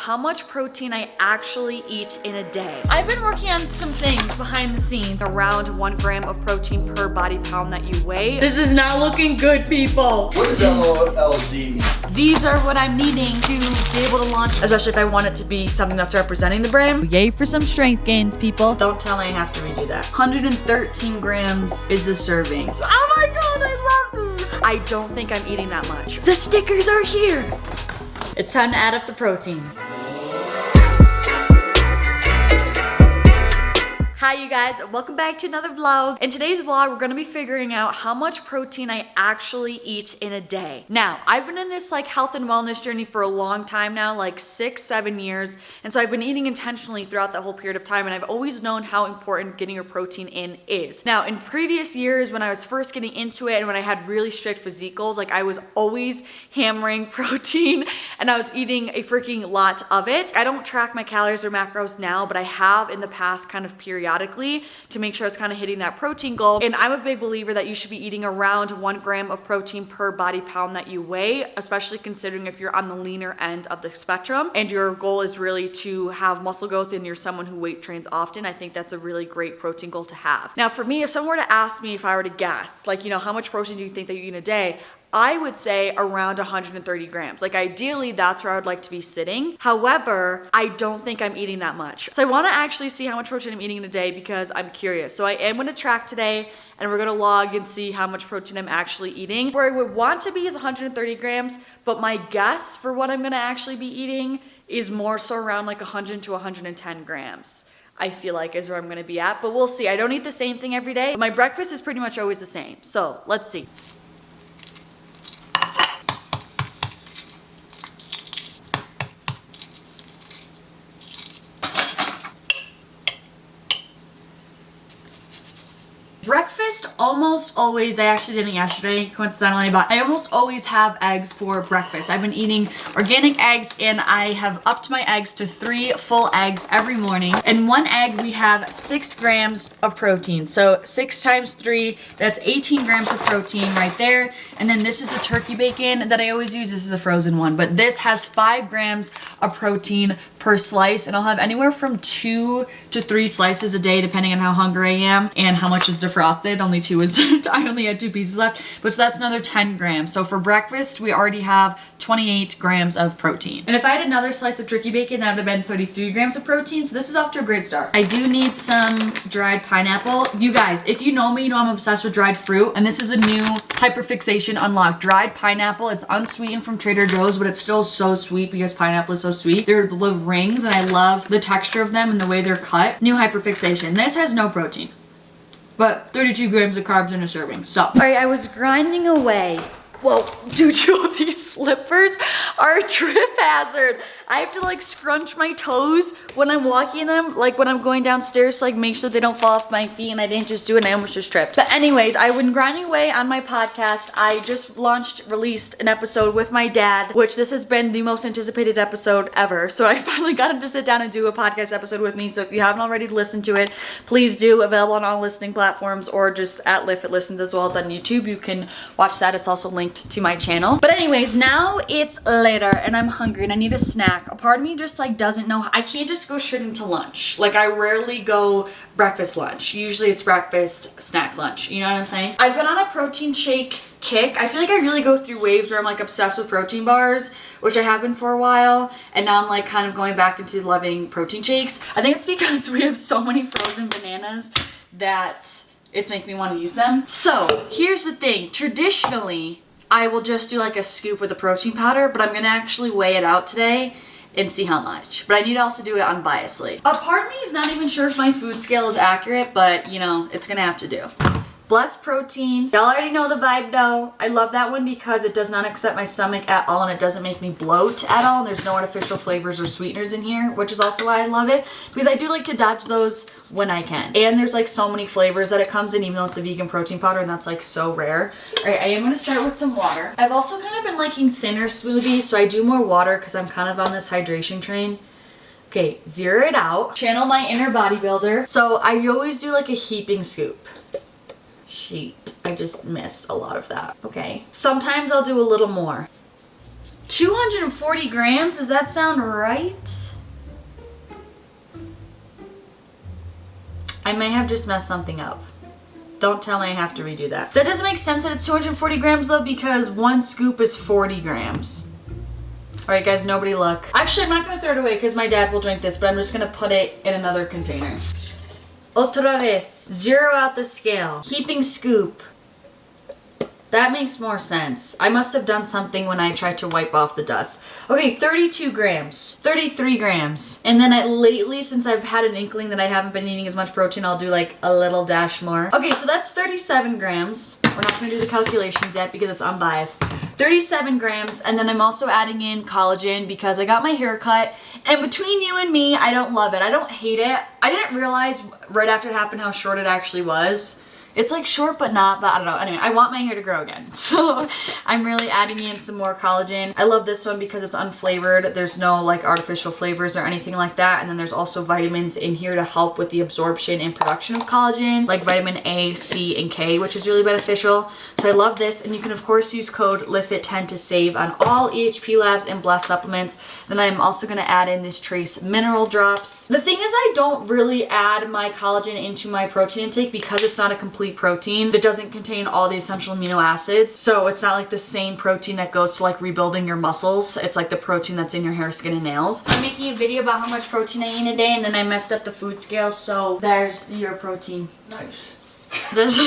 how much protein I actually eat in a day. I've been working on some things behind the scenes, around 1 gram of protein per body pound that you weigh. This is not looking good, people. What does LLZ mean? These are what I'm needing to be able to launch, especially if I want it to be something that's representing the brand. Yay for some strength gains, people. Don't tell me I have to redo that. 113 grams is the serving. Oh my God, I love these. I don't think I'm eating that much. The stickers are here. It's time to add up the protein. Hi you guys, welcome back to another vlog. In today's vlog, we're gonna be figuring out how much protein I actually eat in a day. Now, I've been in this like health and wellness journey for a long time now, like 6-7 years. And so I've been eating intentionally throughout that whole period of time, and I've always known how important getting your protein in is. Now, in previous years, when I was first getting into it and when I had really strict physique goals, like I was always hammering protein and I was eating a freaking lot of it. I don't track my calories or macros now, but I have in the past kind of periodically to make sure it's kind of hitting that protein goal. And I'm a big believer that you should be eating around 1 gram of protein per body pound that you weigh, especially considering if you're on the leaner end of the spectrum and your goal is really to have muscle growth and you're someone who weight trains often. I think that's a really great protein goal to have. Now for me, if someone were to ask me, if I were to guess, like, you know, how much protein do you think that you eat in a day? I would say around 130 grams. Like ideally, that's where I would like to be sitting. However, I don't think I'm eating that much. So I wanna actually see how much protein I'm eating in a day because I'm curious. So I am gonna track today and we're gonna log and see how much protein I'm actually eating. Where I would want to be is 130 grams, but my guess for what I'm gonna actually be eating is more so around like 100 to 110 grams. I feel like is where I'm gonna be at, but we'll see. I don't eat the same thing every day. My breakfast is pretty much always the same. So let's see. Breakfast almost always, I actually didn't yesterday coincidentally, but I almost always have eggs for breakfast. I've been eating organic eggs and I have upped my eggs to 3 full eggs every morning. In 1 egg we have 6 grams of protein. So 6 times 3, that's 18 grams of protein right there. And then this is the turkey bacon that I always use. This is a frozen one, but this has 5 grams of protein per slice, and I'll have anywhere from 2 to 3 slices a day depending on how hungry I am and how much is defrosted. Only 2 is I only had 2 pieces left, but so that's another 10 grams. So for breakfast we already have 28 grams of protein. And if I had another slice of turkey bacon, that would have been 33 grams of protein. So this is off to a great start. I do need some dried pineapple. You guys, if you know me, you know I'm obsessed with dried fruit, and this is a new hyperfixation unlocked. Dried pineapple. It's unsweetened from Trader Joe's, but it's still so sweet because pineapple is so sweet. They're the rings and I love the texture of them and the way they're cut. New hyperfixation. This has no protein, but 32 grams of carbs in a serving. So, all right, I was grinding away. Whoa, dude, these slippers are a trip hazard. I have to like scrunch my toes when I'm walking in them, like when I'm going downstairs to like make sure they don't fall off my feet, and I didn't just do it and I almost just tripped. But anyways, I've been grinding away on my podcast. I just released an episode with my dad, which this has been the most anticipated episode ever. So I finally got him to sit down and do a podcast episode with me. So if you haven't already listened to it, please do. Available on all listening platforms or just at Livfiit Listens as well as on YouTube. You can watch that. It's also linked to my channel. But anyways, now it's later and I'm hungry and I need a snack. A part of me just like doesn't know. I can't just go straight into lunch. Like I rarely go breakfast lunch. Usually it's breakfast, snack, lunch. You know what I'm saying? I've been on a protein shake kick. I feel like I really go through waves where I'm like obsessed with protein bars, which I have been for a while, and now I'm like kind of going back into loving protein shakes. I think it's because we have so many frozen bananas that it's making me want to use them. So here's the thing. Traditionally, I will just do like a scoop with the protein powder, but I'm gonna actually weigh it out today and see how much. But I need to also do it unbiasedly. A part of me is not even sure if my food scale is accurate, but you know, it's gonna have to do. Blessed protein. Y'all already know the vibe though. I love that one because it does not upset my stomach at all and it doesn't make me bloat at all. And there's no artificial flavors or sweeteners in here, which is also why I love it, because I do like to dodge those when I can. And there's like so many flavors that it comes in, even though it's a vegan protein powder, and that's like so rare. All right, I am gonna start with some water. I've also kind of been liking thinner smoothies, so I do more water because I'm kind of on this hydration train. Okay, zero it out. Channel my inner bodybuilder. So I always do like a heaping scoop. Sheet, I just missed a lot of that. Okay, sometimes I'll do a little more. 240 grams, does that sound right? I may have just messed something up. Don't tell me I have to redo that. That doesn't make sense that it's 240 grams though, because one scoop is 40 grams. All right guys, nobody look. Actually, I'm not gonna throw it away because my dad will drink this, but I'm just gonna put it in another container. Otra vez. Zero out the scale. Heaping scoop. That makes more sense. I must have done something when I tried to wipe off the dust. Okay, 32 grams, 33 grams. And then lately, since I've had an inkling that I haven't been eating as much protein, I'll do like a little dash more. Okay, so that's 37 grams. We're not gonna do the calculations yet because it's unbiased. 37 grams, and then I'm also adding in collagen because I got my hair cut. And between you and me, I don't love it. I don't hate it. I didn't realize right after it happened how short it actually was. It's like short but not, but I don't know. Anyway, I want my hair to grow again. So I'm really adding in some more collagen. I love this one because it's unflavored. There's no like artificial flavors or anything like that. And then there's also vitamins in here to help with the absorption and production of collagen, like vitamin A, C, and K, which is really beneficial. So I love this. And you can of course use code Livfiit10 to save on all EHPLABS and Blast supplements. Then I'm also gonna add in this Trace mineral drops. The thing is, I don't really add my collagen into my protein intake because it's not a complete protein that doesn't contain all the essential amino acids, so it's not like the same protein that goes to like rebuilding your muscles. It's like the protein that's in your hair, skin, and nails. I'm making a video about how much protein I eat in a day, and then I messed up the food scale, so there's your protein. Nice. This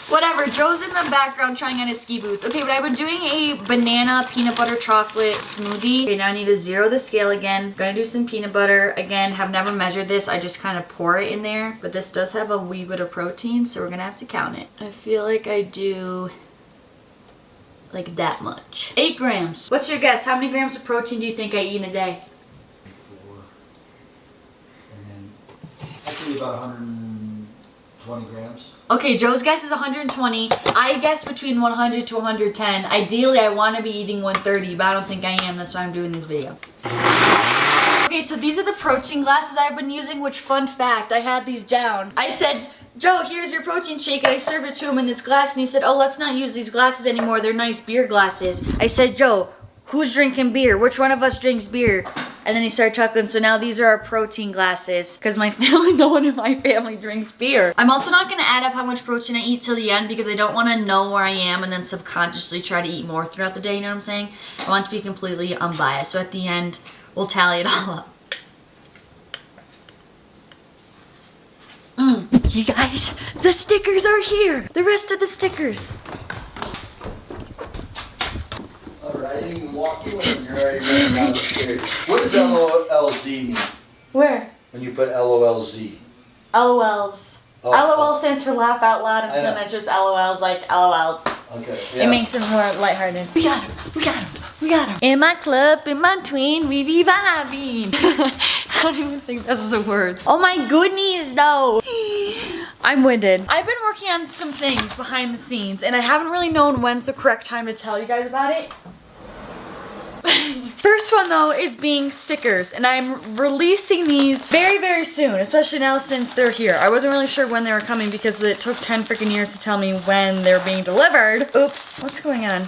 whatever. Joe's in the background trying on his ski boots. Okay, but I've been doing a banana peanut butter chocolate smoothie. Okay, now I need to zero the scale again. Gonna do some peanut butter. Again, have never measured this. I just kind of pour it in there. But this does have a wee bit of protein, so we're gonna have to count it. I feel like I do like that much. 8 grams. What's your guess? How many grams of protein do you think I eat in a day? 4. And then actually about 120 grams. Okay, Joe's guess is 120. I guess between 100 to 110. Ideally, I want to be eating 130, but I don't think I am. That's why I'm doing this video. Okay, so these are the protein glasses I've been using, which, fun fact, I had these down. I said, Joe, here's your protein shake, and I served it to him in this glass, and he said, oh, let's not use these glasses anymore. They're nice beer glasses. I said, Joe, who's drinking beer? Which one of us drinks beer? And then he started chuckling. So now these are our protein glasses because my family, no one in my family drinks beer. I'm also not going to add up how much protein I eat till the end because I don't want to know where I am and then subconsciously try to eat more throughout the day. You know what I'm saying? I want to be completely unbiased. So at the end, we'll tally it all up. You guys, the stickers are here. The rest of the stickers. I didn't even walk in and you're already running down the stairs. What does LOLZ mean? Where? When you put LOLZ? LOLs. Oh, LOL stands for laugh out loud, and then it's just LOLs, like LOLs. Okay, yeah. It makes it more lighthearted. We got him. We got him. We got him. In my club, in my twin, we be vibing. I don't even think that was a word. Oh my goodness, though. I'm winded. I've been working on some things behind the scenes, and I haven't really known when's the correct time to tell you guys about it. First one though is being stickers, and I'm releasing these very, very soon, especially now since they're here. I wasn't really sure when they were coming because it took 10 freaking years to tell me when they're being delivered. Oops, what's going on?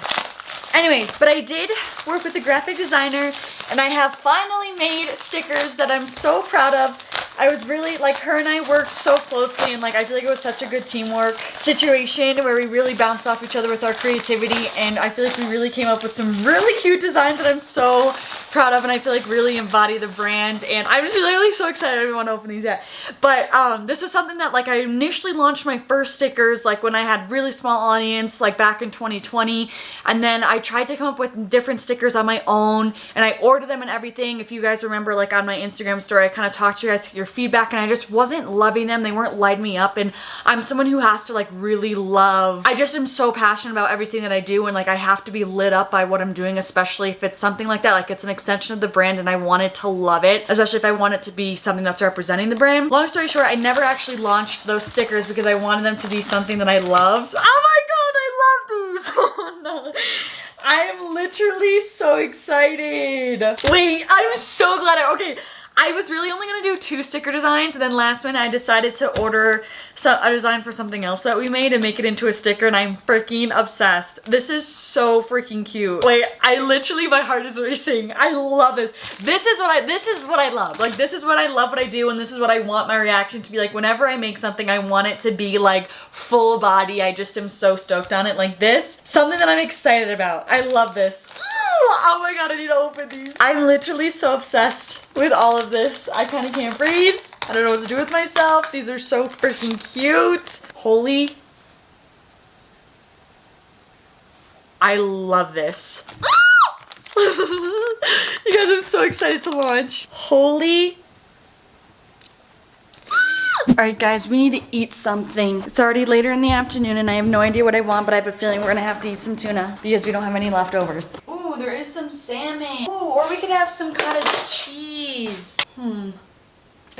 Anyways, but I did work with a graphic designer, and I have finally made stickers that I'm so proud of. I was really, like, her and I worked so closely, and like I feel like it was such a good teamwork situation where we really bounced off each other with our creativity, and I feel like we really came up with some really cute designs that I'm so proud of, and I feel like really embody the brand, and I'm just really so excited. I don't want to open these yet. But this was something that, like, I initially launched my first stickers like when I had really small audience, like back in 2020, and then I tried to come up with different stickers on my own, and I ordered them and everything. If you guys remember, like on my Instagram story, I kind of talked to you guys to get your feedback, and I just wasn't loving them. They weren't lighting me up, and I'm someone who has to like really love, I just am so passionate about everything that I do, and like I have to be lit up by what I'm doing, especially if it's something like that, like it's an extension of the brand, and I wanted to love it, especially if I want it to be something that's representing the brand. Long story short, I never actually launched those stickers because I wanted them to be something that I loved. Oh my god, I love these. Oh no, I am literally so excited. Wait, I'm so glad okay, I was really only gonna do 2 sticker designs, and then last minute I decided to order a design for something else that we made and make it into a sticker, and I'm freaking obsessed. This is so freaking cute. Wait, my heart is racing. I love this. This is what I love. Like, this is what I love what I do, and this is what I want my reaction to be like. Whenever I make something, I want it to be like full body. I just am so stoked on it. Like this, something that I'm excited about. I love this. Oh my god, I need to open these. I'm literally so obsessed with all of this. I kind of can't breathe. I don't know what to do with myself. These are so freaking cute. Holy. I love this. You guys, I'm so excited to launch. Holy. Alright guys, we need to eat something. It's already later in the afternoon and I have no idea what I want, but I have a feeling we're gonna have to eat some tuna because we don't have any leftovers. Ooh, there is some salmon. Ooh, or we could have some cottage cheese. I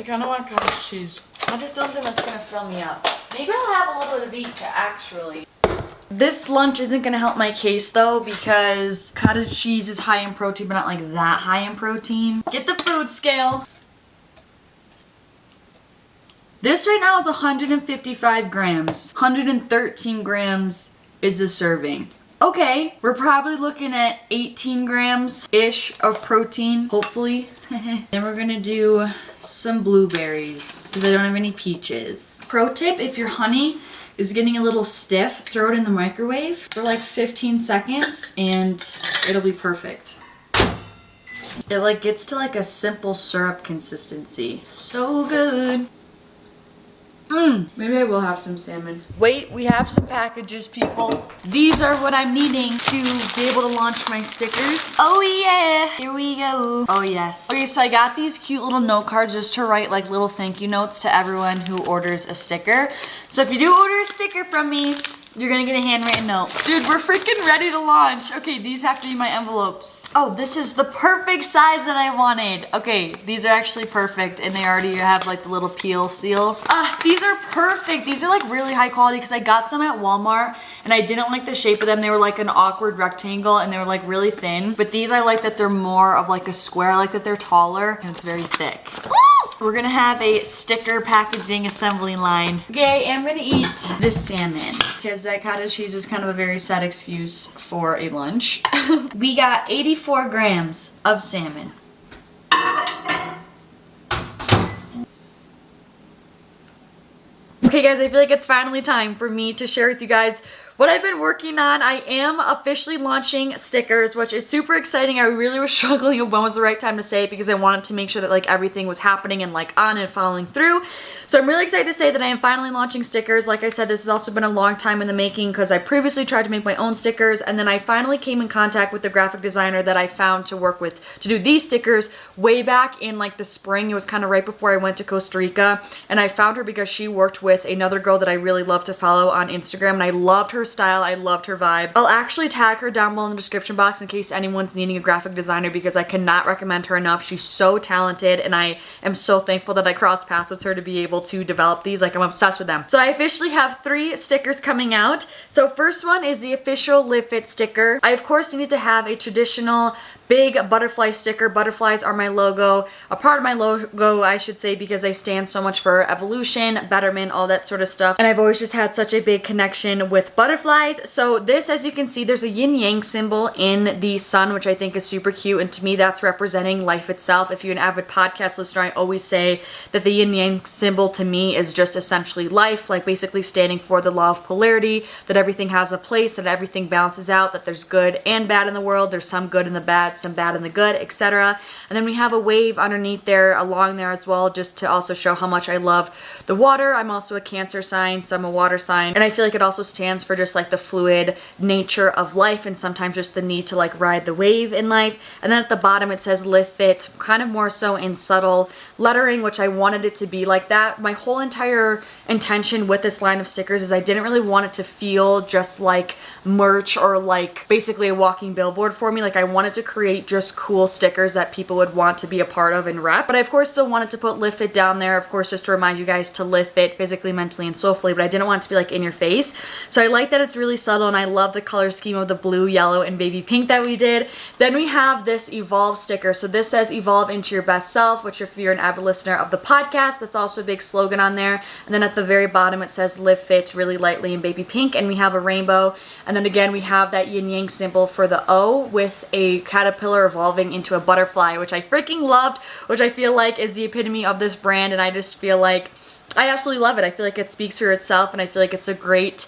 kinda want cottage cheese. I just don't think that's gonna fill me up. Maybe I'll have a little bit of each, actually. This lunch isn't gonna help my case though because cottage cheese is high in protein, but not like that high in protein. Get the food scale. This right now is 155 grams. 113 grams is a serving. Okay, we're probably looking at 18 grams-ish of protein, hopefully. Then we're gonna do some blueberries because I don't have any peaches. Pro tip, if your honey is getting a little stiff, throw it in the microwave for like 15 seconds and it'll be perfect. It like gets to like a simple syrup consistency. So good. Maybe I will have some salmon. Wait, we have some packages, people. These are what I'm needing to be able to launch my stickers. Oh yeah, here we go. Oh yes. Okay, so I got these cute little note cards just to write like little thank you notes to everyone who orders a sticker. So if you do order a sticker from me, you're gonna get a handwritten note. Dude, we're freaking ready to launch. Okay, these have to be my envelopes. Oh, this is the perfect size that I wanted. Okay, these are actually perfect and they already have like the little peel seal. These are perfect. These are like really high quality because I got some at Walmart and I didn't like the shape of them. They were like an awkward rectangle and they were like really thin. But these I like that they're more of like a square. I like that they're taller and it's very thick. We're gonna have a sticker packaging assembly line. Okay, I'm gonna eat this salmon because that cottage cheese was kind of a very sad excuse for a lunch. We got 84 grams of salmon. Okay guys, I feel like it's finally time for me to share with you guys what I've been working on. I am officially launching stickers, which is super exciting. I really was struggling of when was the right time to say it because I wanted to make sure that like everything was happening and like on and following through. So I'm really excited to say that I am finally launching stickers. Like I said, this has also been a long time in the making because I previously tried to make my own stickers and then I finally came in contact with the graphic designer that I found to work with to do these stickers way back in like the spring. It was kind of right before I went to Costa Rica and I found her because she worked with another girl that I really love to follow on Instagram and I loved her style. I loved her vibe. I'll actually tag her down below in the description box in case anyone's needing a graphic designer because I cannot recommend her enough. She's so talented and I am so thankful that I crossed paths with her to be able to develop these. Like I'm obsessed with them. So I officially have 3 stickers coming out. So first one is the official Livfiit sticker. I of course need to have a traditional big butterfly sticker. Butterflies are my logo, a part of my logo I should say, because they stand so much for evolution, betterment, all that sort of stuff. And I've always just had such a big connection with butterflies. So this, as you can see, there's a yin yang symbol in the sun, which I think is super cute. And to me, that's representing life itself. If you're an avid podcast listener, I always say that the yin yang symbol to me is just essentially life, like basically standing for the law of polarity, that everything has a place, that everything balances out, that there's good and bad in the world. There's some good in the bad, some bad in the good, etc. And then we have a wave underneath there, along there as well, just to also show how much I love the water. I'm also a Cancer sign, so I'm a water sign. And I feel like it also stands for just like the fluid nature of life and sometimes just the need to like ride the wave in life. And then at the bottom it says Livfiit, kind of more so in subtle lettering, which I wanted it to be like that. My whole entire intention with this line of stickers is I didn't really want it to feel just like merch or like basically a walking billboard for me. Like I wanted to create just cool stickers that people would want to be a part of and rep. But I of course still wanted to put Livfiit down there, of course, just to remind you guys to live fit physically, mentally, and soulfully, but I didn't want it to be like in your face. So I like that it's really subtle, and I love the color scheme of the blue, yellow, and baby pink that we did. Then we have this Evolve sticker. So this says evolve into your best self, which if you're an avid listener of the podcast, that's also a big slogan on there. And then at the very bottom it says live fit really lightly in baby pink, and we have a rainbow. And then again we have that yin yang symbol for the O with a caterpillar evolving into a butterfly, which I freaking loved, which I feel like is the epitome of this brand, and I just feel like I absolutely love it. I feel like it speaks for itself, and I feel like it's a great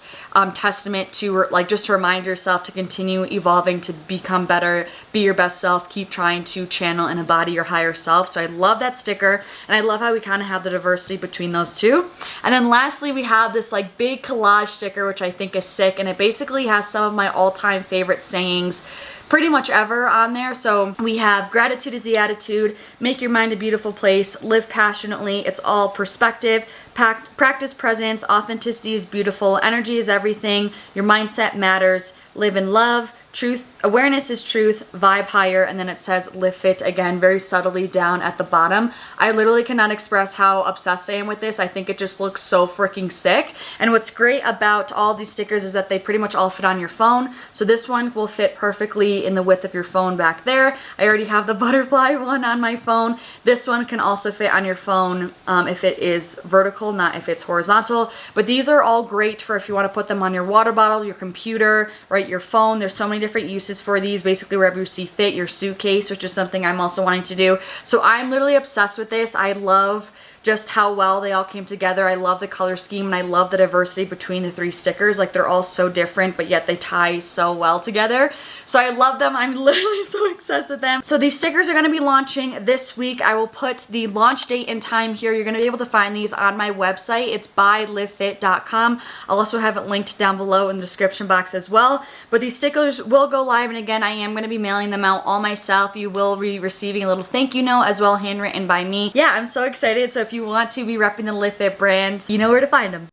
testament to like just to remind yourself to continue evolving, to become better, be your best self, keep trying to channel and embody your higher self. So I love that sticker, and I love how we kind of have the diversity between those two. And then lastly, we have this like big collage sticker, which I think is sick, and it basically has some of my all-time favorite sayings pretty much ever on there. So we have gratitude is the attitude, make your mind a beautiful place, live passionately, it's all perspective, practice presence, authenticity is beautiful, energy is everything, your mindset matters, live in love, truth, awareness is truth, vibe higher, and then it says Livfiit again, very subtly down at the bottom. I literally cannot express how obsessed I am with this. I think it just looks so freaking sick. And what's great about all these stickers is that they pretty much all fit on your phone. So this one will fit perfectly in the width of your phone back there. I already have the butterfly one on my phone. This one can also fit on your phone if it is vertical, not if it's horizontal. But these are all great for if you want to put them on your water bottle, your computer, right, your phone. There's so many different uses for these, basically wherever you see fit, your suitcase, which is something I'm also wanting to do. So I'm literally obsessed with this. I love just how well they all came together. I love the color scheme, and I love the diversity between the three stickers. Like they're all so different, but yet they tie so well together. So I love them. I'm literally so obsessed with them. So these stickers are going to be launching this week. I will put the launch date and time here. You're going to be able to find these on my website. It's bylivfiit.com. I'll also have it linked down below in the description box as well. But these stickers will go live, and again, I am going to be mailing them out all myself. You will be receiving a little thank you note as well, handwritten by me. Yeah, I'm so excited. So if you want to be repping the Livfiit brand, you know where to find them.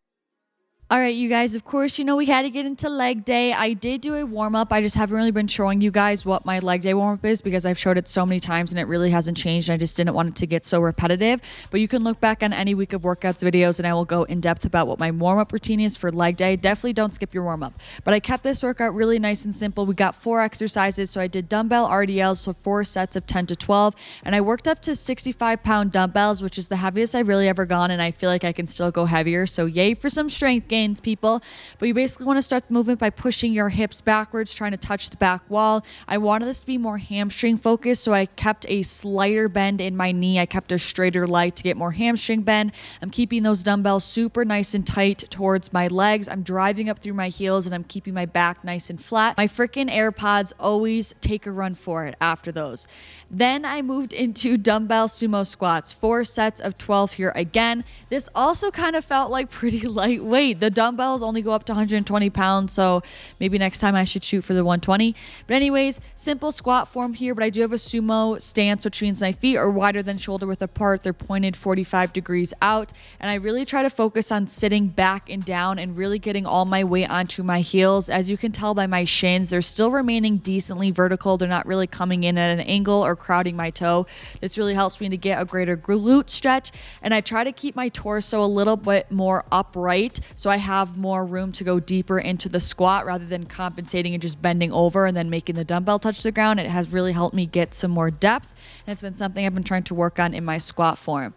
All right, you guys, of course, you know we had to get into leg day. I did do a warm-up. I just haven't really been showing you guys what my leg day warm-up is because I've showed it so many times and it really hasn't changed. I just didn't want it to get so repetitive. But you can look back on any week of workouts videos and I will go in depth about what my warm-up routine is for leg day. Definitely don't skip your warm-up. But I kept this workout really nice and simple. We got 4 exercises. So I did dumbbell RDLs, so 4 sets of 10 to 12. And I worked up to 65-pound dumbbells, which is the heaviest I've really ever gone. And I feel like I can still go heavier. So yay for some strength gains, people. But you basically want to start the movement by pushing your hips backwards, trying to touch the back wall. I wanted this to be more hamstring focused, so I kept a slighter bend in my knee. I kept a straighter leg to get more hamstring bend. I'm keeping those dumbbells super nice and tight towards my legs. I'm driving up through my heels and I'm keeping my back nice and flat. My freaking AirPods always take a run for it after those. Then I moved into dumbbell sumo squats, 4 sets of 12 here again. This also kind of felt like pretty lightweight. The dumbbells only go up to 120 pounds, so maybe next time I should shoot for the 120. But anyways, simple squat form here, but I do have a sumo stance, which means my feet are wider than shoulder width apart. They're pointed 45 degrees out, and I really try to focus on sitting back and down and really getting all my weight onto my heels. As you can tell by my shins, they're still remaining decently vertical. They're not really coming in at an angle or crowding my toe. This really helps me to get a greater glute stretch, and I try to keep my torso a little bit more upright so I have more room to go deeper into the squat rather than compensating and just bending over and then making the dumbbell touch the ground. It has really helped me get some more depth, and it's been something I've been trying to work on in my squat form.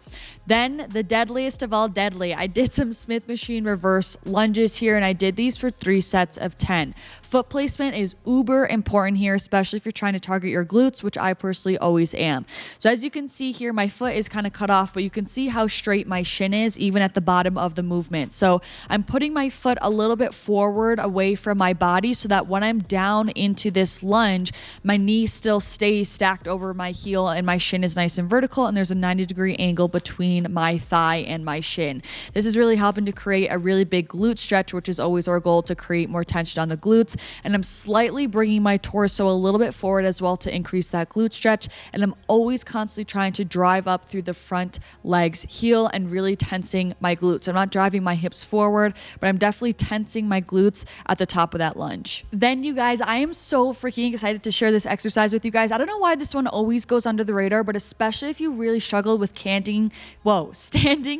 Then the deadliest of all deadly, I did some Smith machine reverse lunges here, and I did these for 3 sets of 10. Foot placement is uber important here, especially if you're trying to target your glutes, which I personally always am. So as you can see here, my foot is kind of cut off, but you can see how straight my shin is even at the bottom of the movement. So I'm putting my foot a little bit forward away from my body so that when I'm down into this lunge, my knee still stays stacked over my heel and my shin is nice and vertical, and there's a 90-degree angle between my thigh and my shin. This is really helping to create a really big glute stretch, which is always our goal, to create more tension on the glutes. And I'm slightly bringing my torso a little bit forward as well to increase that glute stretch. And I'm always constantly trying to drive up through the front leg's heel and really tensing my glutes. I'm not driving my hips forward, but I'm definitely tensing my glutes at the top of that lunge. Then you guys, I am so freaking excited to share this exercise with you guys. I don't know why this one always goes under the radar, but especially if you really struggle with standing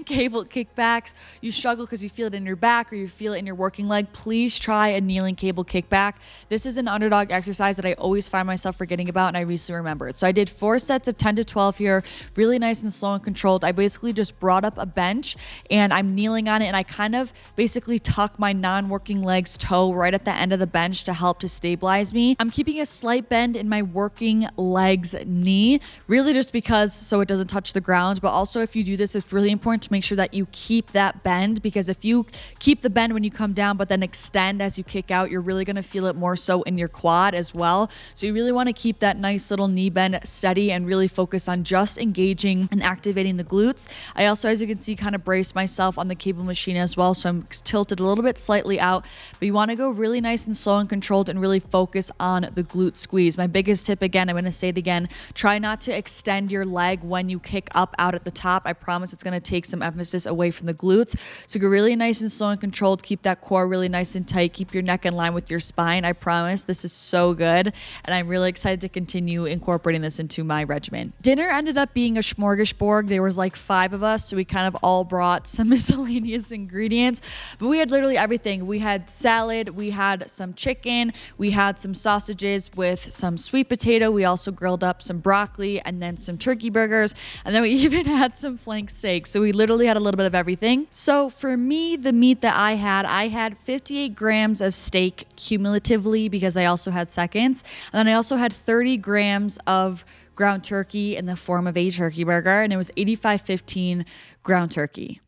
cable kickbacks, you struggle because you feel it in your back or you feel it in your working leg, please try a kneeling cable kickback. This is an underdog exercise that I always find myself forgetting about, and I recently remembered. So I did 4 sets of 10 to 12 here, really nice and slow and controlled. I basically just brought up a bench and I'm kneeling on it, and I kind of basically tuck my non-working leg's toe right at the end of the bench to help to stabilize me. I'm keeping a slight bend in my working leg's knee, really just because so it doesn't touch the ground. But also, if you do this, it's really important to make sure that you keep that bend, because if you keep the bend when you come down but then extend as you kick out, you're really going to feel it more so in your quad as well. So you really want to keep that nice little knee bend steady and really focus on just engaging and activating the glutes. I also, as you can see, kind of brace myself on the cable machine as well, so I'm tilted a little bit slightly out, but you want to go really nice and slow and controlled and really focus on the glute squeeze. My biggest tip, again, I'm going to say it again, try not to extend your leg when you kick up out at the top. I promise it's going to take some emphasis away from the glutes. So go really nice and slow and controlled, keep that core really nice and tight, keep your neck in line with your spine. I promise this is so good, and I'm really excited to continue incorporating this into my regimen. Dinner ended up being a smorgasbord. There was like 5 of us, so we kind of all brought some miscellaneous ingredients, but we had literally everything. We had salad, we had some chicken, we had some sausages with some sweet potato, we also grilled up some broccoli and then some turkey burgers, and then we even had some flank steak. So we literally had a little bit of everything. So for me, the meat that I had 58 grams of steak cumulatively, because I also had seconds, and then I also had 30 grams of ground turkey in the form of a turkey burger, and it was 85/15 ground turkey.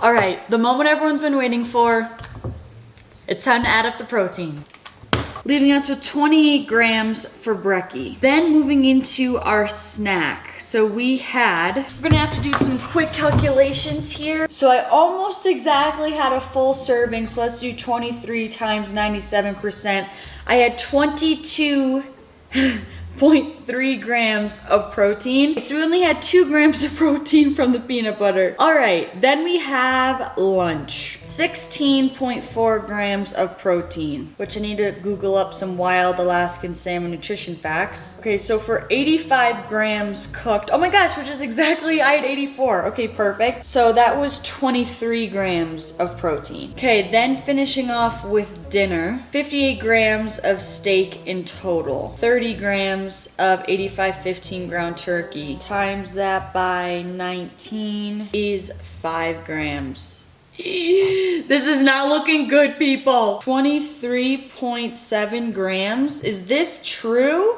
All right, the moment everyone's been waiting for. It's time to add up the protein, leaving us with 28 grams for brekkie. Then moving into our snack. So we're gonna have to do some quick calculations here. So I almost exactly had a full serving, so let's do 23 times 97%. I had 22.3 grams of protein. So we only had 2 grams of protein from the peanut butter. All right, then we have lunch. 16.4 grams of protein, which I need to Google up some wild Alaskan salmon nutrition facts. Okay, so for 85 grams cooked, oh my gosh, which is exactly, I had 84. Okay, perfect. So that was 23 grams of protein. Okay, then finishing off with dinner, 58 grams of steak in total, 30 grams of 85/15 ground turkey. Times that by 19 is 5 grams. This is not looking good, people. 23.7 grams. Is this true?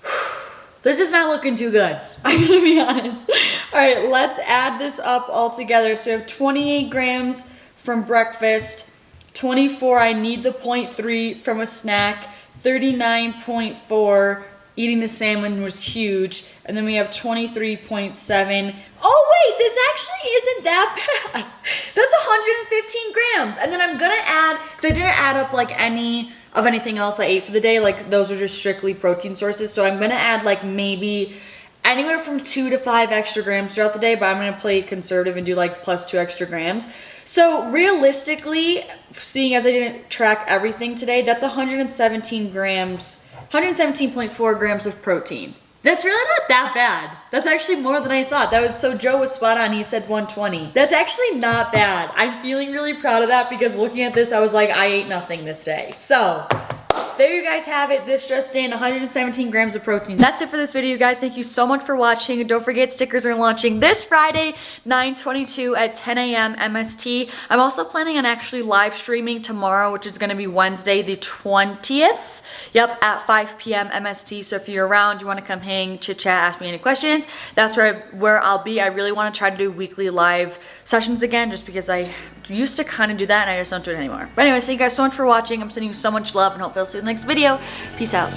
This is not looking too good. I'm gonna be honest. All right, let's add this up all together. So we have 28 grams from breakfast, 24, I need the 0.3 from a snack, 39.4, eating the salmon was huge, and then we have 23.7. Oh wait, this actually isn't that bad. That's 115 grams. And then I'm gonna add, because I didn't add up like anything else I ate for the day, like those are just strictly protein sources, so I'm gonna add like maybe anywhere from 2 to 5 extra grams throughout the day, but I'm gonna play conservative and do like plus 2 extra grams. So realistically, seeing as I didn't track everything today, that's 117 grams, 117.4 grams of protein. That's really not that bad. That's actually more than I thought. So Joe was spot on, he said 120. That's actually not bad. I'm feeling really proud of that, because looking at this, I was like, I ate nothing this day. So there you guys have it. This just in, 117 grams of protein. That's it for this video, guys. Thank you so much for watching. Don't forget, stickers are launching this Friday, 9/22 at 10 a.m. MST. I'm also planning on actually live streaming tomorrow, which is going to be Wednesday the 20th. Yep, at 5 p.m. MST. So if you're around, you want to come hang, chit chat, ask me any questions, that's where I'll be. I really want to try to do weekly live sessions again, just because I used to kind of do that and I just don't do it anymore. But anyways, thank you guys so much for watching. I'm sending you so much love and hopefully I'll see you in the next video. Peace out.